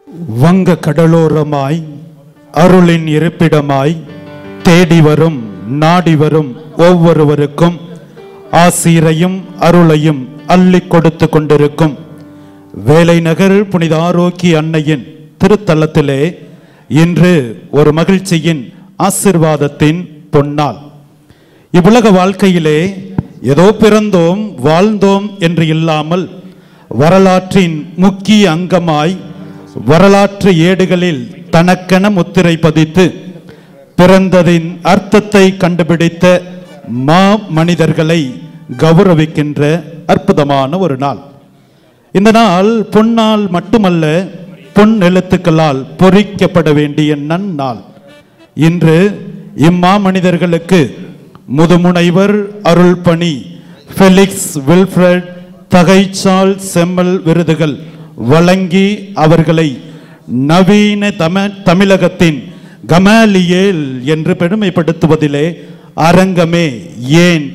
வங்க கடலோரமாய் அருளின் இருப்பிடமாய் தேடி வரும் நாடி வரும் ஒவ்வொருவருக்கும் ஆசீரையும் அருளையும் அள்ளி கொடுத்து கொண்டிருக்கும் வேலை நகர் புனித ஆரோக்கிய அன்னையின் திருத்தலத்திலே இன்று ஒரு மகிழ்ச்சியின் ஆசீர்வாதத்தின் பொன்னாள். இவ்வுலக வாழ்க்கையிலே ஏதோ பிறந்தோம் வாழ்ந்தோம் என்று இல்லாமல் வரலாற்றின் முக்கிய அங்கமாய் வரலாற்று ஏடுகளில் தனக்கென முத்திரை பதித்து பிறந்ததின் அர்த்தத்தை கண்டுபிடித்த மா மனிதர்களை கௌரவிக்கின்ற அற்புதமான ஒரு நாள். இந்த நாள் பொன்னால் மட்டுமல்ல, பொன் எழுத்துக்களால் பொறிக்கப்பட வேண்டிய நன்னாள். இன்று இம்மா மனிதர்களுக்கு முதுமுனைவர் அருள்பணி ஃபெலிக்ஸ் வில்ஃப்ரெட் தகைச்சால் செம்மல் விருதுகள் வழங்கி அவர்களை நவீன தமிழகத்தின் கமாலியேல் என்று பெருமைப்படுத்துவதிலே அரங்கமே ஏன்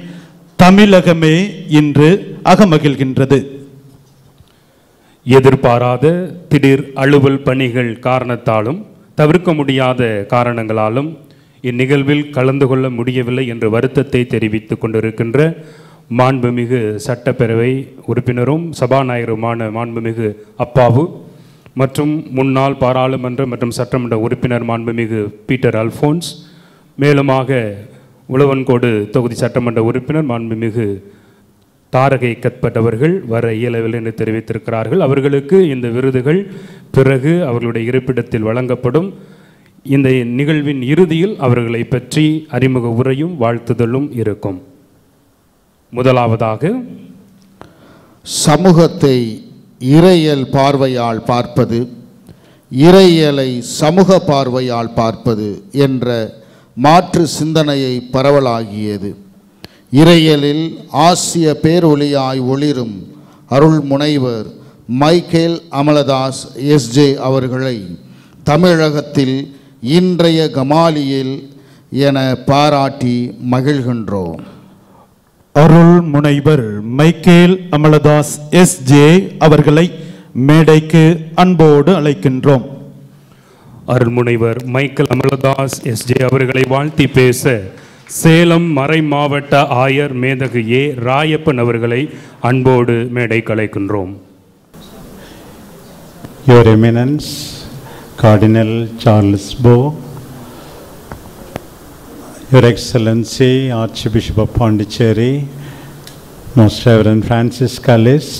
தமிழகமே இன்று அகமகிழ்கின்றது. எதிர்பாராத திடீர் அலுவல் பணிகள் காரணத்தாலும் தவிர்க்க முடியாத காரணங்களாலும் இந்நிகழ்வில் கலந்து கொள்ள முடியவில்லை என்ற வருத்தத்தை தெரிவித்துக் கொண்டிருக்கின்ற மாண்புமிகு சட்டப்பேரவை உறுப்பினரும் சபாநாயகருமான மாண்புமிகு அப்பாவு மற்றும் முன்னாள் பாராளுமன்ற மற்றும் சட்டமன்ற உறுப்பினர் மாண்புமிகு பீட்டர் அல்ஃபோன்ஸ், மேலுமாக உழவன்கோடு தொகுதி சட்டமன்ற உறுப்பினர் மாண்புமிகு தாரகை கத்பட்டவர்கள் வர இயலவில்லை என்று தெரிவித்திருக்கிறார்கள். அவர்களுக்கு இந்த விருதுகள் பிறகு அவர்களுடைய இருப்பிடத்தில் வழங்கப்படும். இந்த நிகழ்வின் இறுதியில் அவர்களை பற்றி அறிமுக உரையும் வாழ்த்துதலும் இருக்கும். முதலாவதாக, சமூகத்தை இறையியல் பார்வையால் பார்ப்பது, இறையியலை சமூக பார்வையால் பார்ப்பது என்ற மாற்று சிந்தனையை பரவலாகியது. இறையியலில் ஆசிய பேரொளியாய் ஒளிரும் அருள் முனைவர் மைக்கேல் அமலதாஸ் எஸ்ஜே அவர்களை தமிழகத்தில் இன்றைய கமாலியேல் என பாராட்டி மகிழ்கின்றோம். அருள் முனைவர் மைக்கேல் அமலதாஸ் எஸ்ஜே அவர்களை மேடைக்கு அன்போடு அழைக்கின்றோம். அருள்முனைவர் மைக்கேல் அமலதாஸ் எஸ்ஜே அவர்களை வாழ்த்தி பேச சேலம் மறை மாவட்ட ஆயர் மேதகு ஏ ராயப்பன் அவர்களை அன்போடு மேடைக்கு அழைக்கின்றோம். Your Eminence Cardinal Charles Bo, Your Excellency Archbishop of Pondicherry, Most Reverend Francis Callist,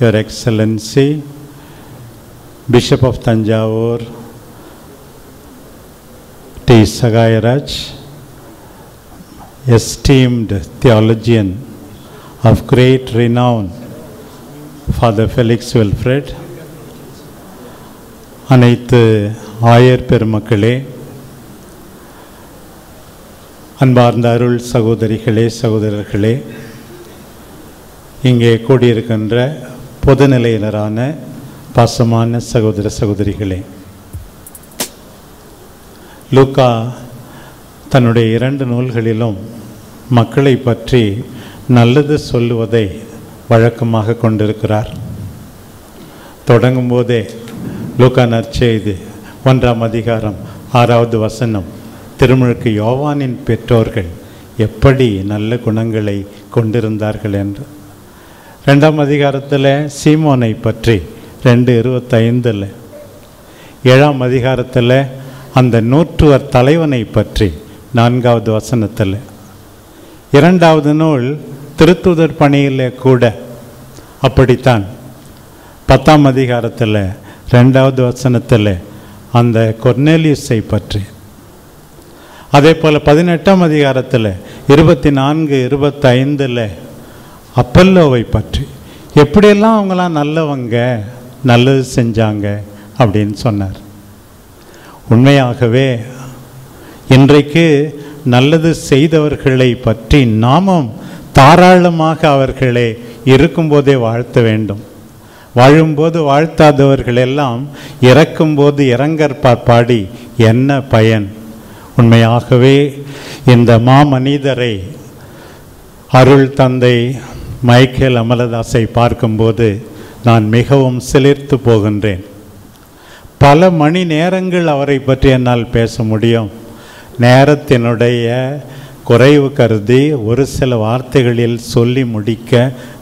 Your Excellency Bishop of Tanjavur T. Sagayaraj, esteemed theologian of great renown Father Felix Wilfred, அனைத்து ஆயர் பெருமக்களே, அன்பார்ந்த அருள் சகோதரிகளே சகோதரர்களே, இங்கே கூடியிருக்கின்ற பொதுநிலையினரான பாசமான சகோதர சகோதரிகளே, லூக்கா தன்னுடைய 2 நூல்களிலும் மக்களை பற்றி நல்லது சொல்லுவதை வழக்கமாக கொண்டிருக்கிறார். தொடங்கும் போதே லூக்கா நற்செய்தி 1ஆம் அதிகாரம் 6வது வசனம், திருமுழுக்கு யோவானின் பெற்றோர்கள் எப்படி நல்ல குணங்களை கொண்டிருந்தார்கள் என்று. 2ஆம் அதிகாரத்தில் சீமோனை பற்றி 2:25, 7ஆம் அதிகாரத்தில் அந்த நூற்றுவர் தலைவனை பற்றி 4வது வசனத்தில், 2வது நூல் திருத்தூதர் பணியில் கூட அப்படித்தான் 10ஆம் அதிகாரத்தில் 2வது வசனத்தில் அந்த கொர்னேலியுஸை பற்றி, அதே போல் 18ஆம் அதிகாரத்தில் 24, 25 அப்பல்லோவை பற்றி, எப்படியெல்லாம் அவங்களாம் நல்லவங்க நல்லது செஞ்சாங்க அப்படின்னு சொன்னார். உண்மையாகவே இன்றைக்கு நல்லது செய்தவர்களை பற்றி நாமும் தாராளமாக அவர்களே இருக்கும்போதே வாழ்த்த வேண்டும். வாழும்போது வாழ்த்தாதவர்கள் எல்லாம் இறக்கும்போது இரங்கற்பார் பாடி என்ன பயன்? உண்மையாகவே இந்த மாமனிதரை அருள் தந்தை மைக்கேல் அமலதாஸை பார்க்கும்போது நான் மிகவும் சிலிர்த்து போகின்றேன். பல மணி நேரங்கள் அவரை பற்றி என்னால் பேச முடியும். நேரத்தினுடைய குறைவு கருதி ஒரு சில வார்த்தைகளில் சொல்லி முடிக்க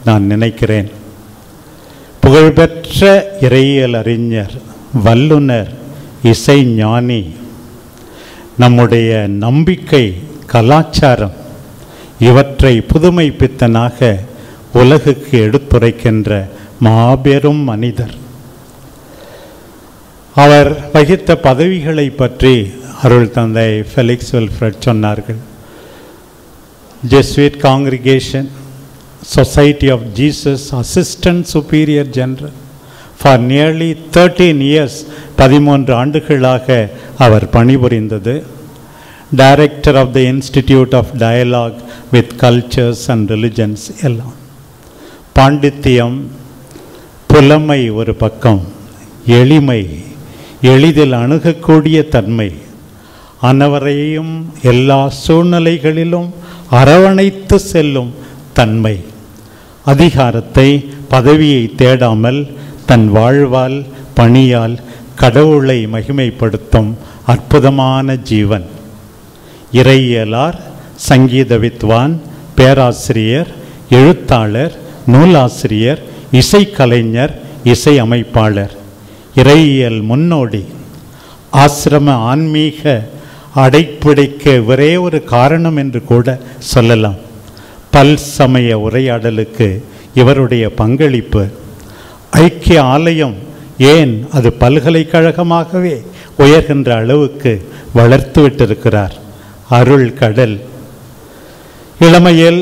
நான் நினைக்கிறேன். புகழ்பெற்ற இறையியல் அறிஞர், வல்லுனர், இசை ஞானி, நம்முடைய நம்பிக்கை, கலாச்சாரம் இவற்றை புதுமைப்பித்தனாக உலகுக்கு எடுத்துரைக்கின்ற மாபெரும் மனிதர். அவர் வகித்த பதவிகளை பற்றி அருள் தந்தை ஃபெலிக்ஸ் வில்ஃப்ரெட் சொன்னார்கள். Jesuit congregation, society of Jesus assistant superior general. For nearly 13 years, 13 ஆண்டுகளாக அவர் பணிபுரிந்தது. Director of the institute of dialogue with cultures and religions. எல்லாம் பாண்டித்தியம், புலமை ஒரு பக்கம், எளிமை, எளிதில் அணுகக்கூடிய தன்மை, அனைவரையும் எல்லா சூழ்நிலைகளிலும் அரவணைத்து செல்லும் தன்மை, அதிகாரத்தை, பதவியை தேடாமல் தன் வாழ்வால், பணியால் கடவுளை மகிமைப்படுத்தும் அற்புதமான ஜீவன். இறையியலார், சங்கீத வித்வான், பேராசிரியர், எழுத்தாளர், நூலாசிரியர், இசைக்கலைஞர், இசை அமைப்பாளர், இறையியல் முன்னோடி. ஆசிரம ஆன்மீக அடைப்பிடிக்க ஒரே ஒரு காரணம் என்று கூட சொல்லலாம். பல் சமய உரையாடலுக்கு இவருடைய பங்களிப்பு. ஐக்கிய ஆலயம், ஏன் அது பல்கலைக்கழகமாகவே உயர்கின்ற அளவுக்கு வளர்த்து விட்டிருக்கிறார். அருள் கடல். இளமையில்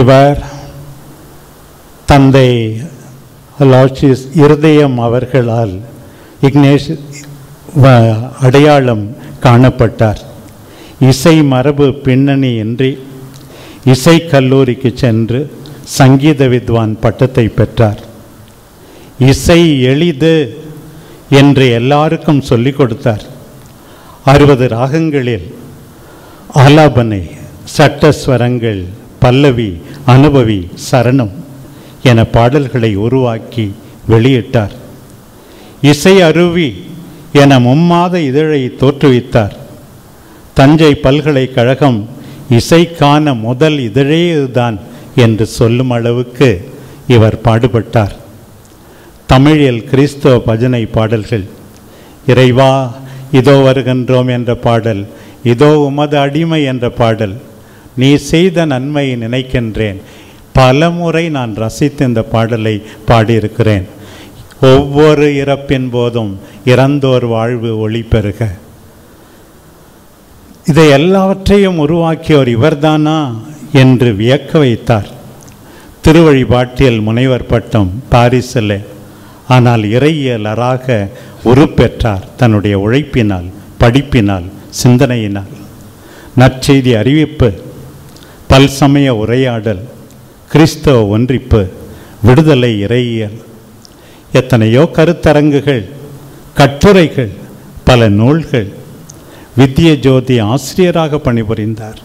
இவர் தந்தை லார்ட்ஸ் இருதயம் அவர்களால் இக்னேஷ் அடையாளம் காணப்பட்டார். இசை மரபு பின்னணி இன்றி இசை கல்லூரிக்கு சென்று சங்கீத வித்வான் பட்டத்தை பெற்றார். இசை எளிது என்று எல்லாருக்கும் சொல்லிக் கொடுத்தார். 60 ராகங்களில் ஆலாபனை, சட்டஸ்வரங்கள், பல்லவி, அனுபவி, சரணம் என பாடல்களை உருவாக்கி வெளியிட்டார். இசை அருவி என மும்மாத இதழை தோற்றுவித்தார். தஞ்சை பல்கலைக்கழகம் இசைக்கான முதல் இதழே இதுதான் என்று சொல்லும் அளவுக்கு இவர் பாடுபட்டார். தமிழில் கிறிஸ்தவ பஜனை பாடல்கள், இறைவா இதோ வருகின்றோம் என்ற பாடல், இதோ உமது அடிமை என்ற பாடல், நீ செய்த நன்மையை நினைக்கின்றேன், பல முறை நான் ரசித்து இந்த பாடலை பாடியிருக்கிறேன். ஒவ்வொரு இறப்பின் போதும் இறந்தோர் வாழ்வு ஒளி பெறுக. இதை எல்லாவற்றையும் உருவாக்கியோர் இவர்தானா என்று வியக்க வைத்தார். திருவழிபாட்டில் முனைவர் பட்டம் பாரிஸில். ஆனால் இறையியலராக உருப்பெற்றார் தன்னுடைய உழைப்பினால், படிப்பினால், சிந்தனையினால். நற்செய்தி அறிவிப்பு, பல்சமய உரையாடல், கிறிஸ்தவ ஒன்றிப்பு, விடுதலை இறையியல், எத்தனையோ கருத்தரங்குகள், கட்டுரைகள், பல நூல்கள். வித்ய ஜோதி ஆசிரியராக பணிபுரிந்தார்.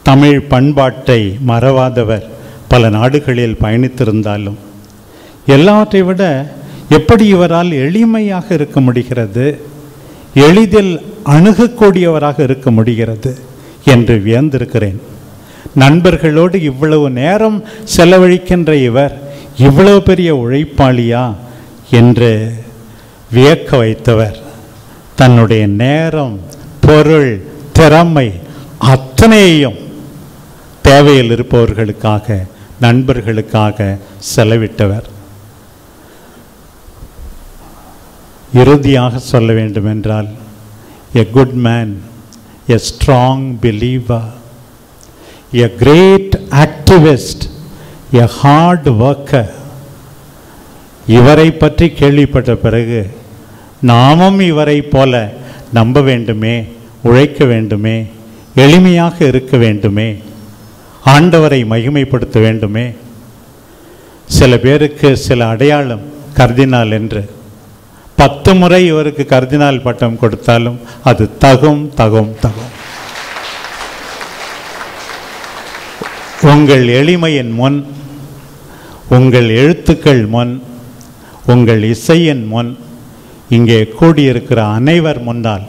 தமிழ் பண்பாட்டை மறவாதவர். பல நாடுகளில் பயணித்திருந்தாலும் எல்லாவற்றை விட எப்படி இவரால் எளிமையாக இருக்க முடிகிறது, எளிதில் அணுகக்கூடியவராக இருக்க முடிகிறது என்று வியந்திருக்கிறேன். நண்பர்களோடு இவ்வளவு நேரம் செலவழிக்கின்ற இவர் இவ்வளவு பெரிய உழைப்பாளியா என்று வியக்க வைத்தவர். தன்னுடைய நேரம், பொருள், திறமை அத்தனையையும் தேவையில் இருப்பவர்களுக்காக, நண்பர்களுக்காக செலவிட்டவர். இறுதியாக சொல்ல வேண்டுமென்றால், a good man, a strong believer, a great activist, a hard worker. இவரை பற்றி கேள்விப்பட்ட பிறகு நாமும் இவரை போல நம்ப வேண்டுமே, உழைக்க வேண்டுமே, எளிமையாக இருக்க வேண்டுமே, ஆண்டவரை மகிமைப்படுத்த வேண்டுமே. சில பேருக்கு சில அடையாளம் கர்தினால் என்று 10 முறை இவருக்கு கர்தினால் பட்டம் கொடுத்தாலும் அது தகும் தகும் தகும். உங்கள் எளிமையின் முன், உங்கள் எழுத்துக்கள் முன், உங்கள் இசையின் முன் இங்கே கூடியிருக்கிற அனைவர் முன்னால்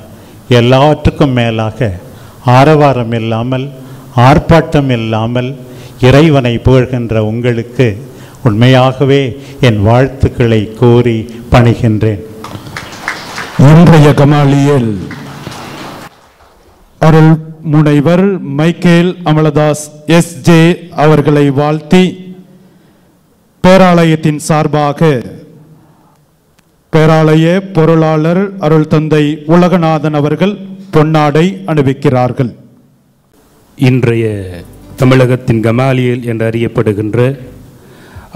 எல்லாற்றுக்கும் மேலாக ஆரவாரம் இல்லாமல் ஆர்ப்பாட்டம் இல்லாமல் இறைவனை புகழ்கின்ற உங்களுக்கு உண்மையாகவே என் வாழ்த்துக்களை கூறி பணிகின்றேன். இன்றைய கமாலியல் அருள் முனைவர் மைக்கேல் அமலதாஸ் எஸ்ஜே அவர்களை வாழ்த்தி பேராலயத்தின் சார்பாக பேராலய பொருளாளர் அருள் தந்தை உலகநாதன் அவர்கள் பொன்னாடை அணிவிக்கிறார்கள். இன்றைய தமிழகத்தின் கமாலியல் என்று அறியப்படுகின்ற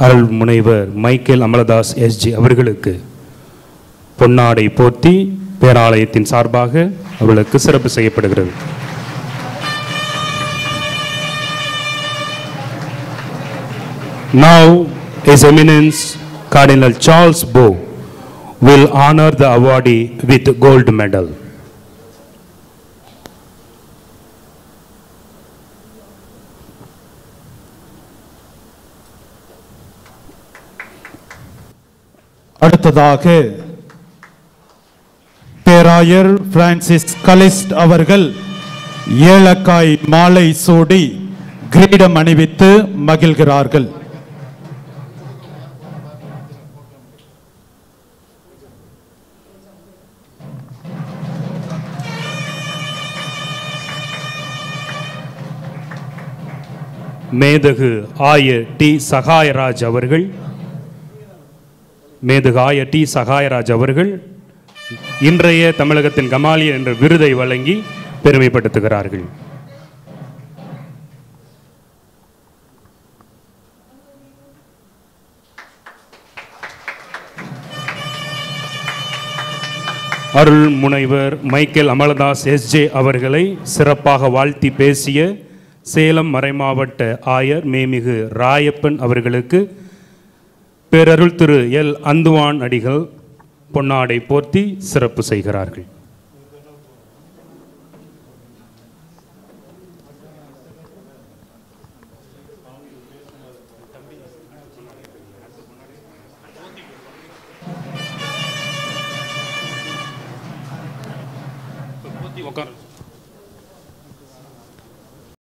அருள் முனைவர் மைக்கேல் அமலதாஸ் எஸ்ஜி அவர்களுக்கு பொன்னாடை போர்த்தி பேராலயத்தின் சார்பாக அவர்களுக்கு சிறப்பு செய்யப்படுகிறது. Now His Eminence Cardinal Charles Bo will honor the awardee with gold medal. அடுத்ததாக பேராயர் பிரான்சிஸ் கலிஸ்ட் அவர்கள் ஏலக்காய் மாலை சூடி கிரீடம் அணிவித்து மகிழ்கிறார்கள். மேதகு ஆயர் டி சகாயராஜ் அவர்கள் இன்றைய தமிழகத்தின் கமாலியல் என்ற விருதை வழங்கி பெருமைப்படுத்துகிறார்கள். அருள் முனைவர் மைக்கேல் அமலதாஸ் எஸ்ஜே அவர்களை சிறப்பாக வாழ்த்தி பேசிய சேலம் மறைமாவட்ட ஆயர் மேமிகு ராயப்பன் அவர்களுக்கு பேரருள் திரு எல் அந்துவான் அடிகள் பொன்னாடை போர்த்தி சிறப்பு செய்கிறார்கள். உட்காரு.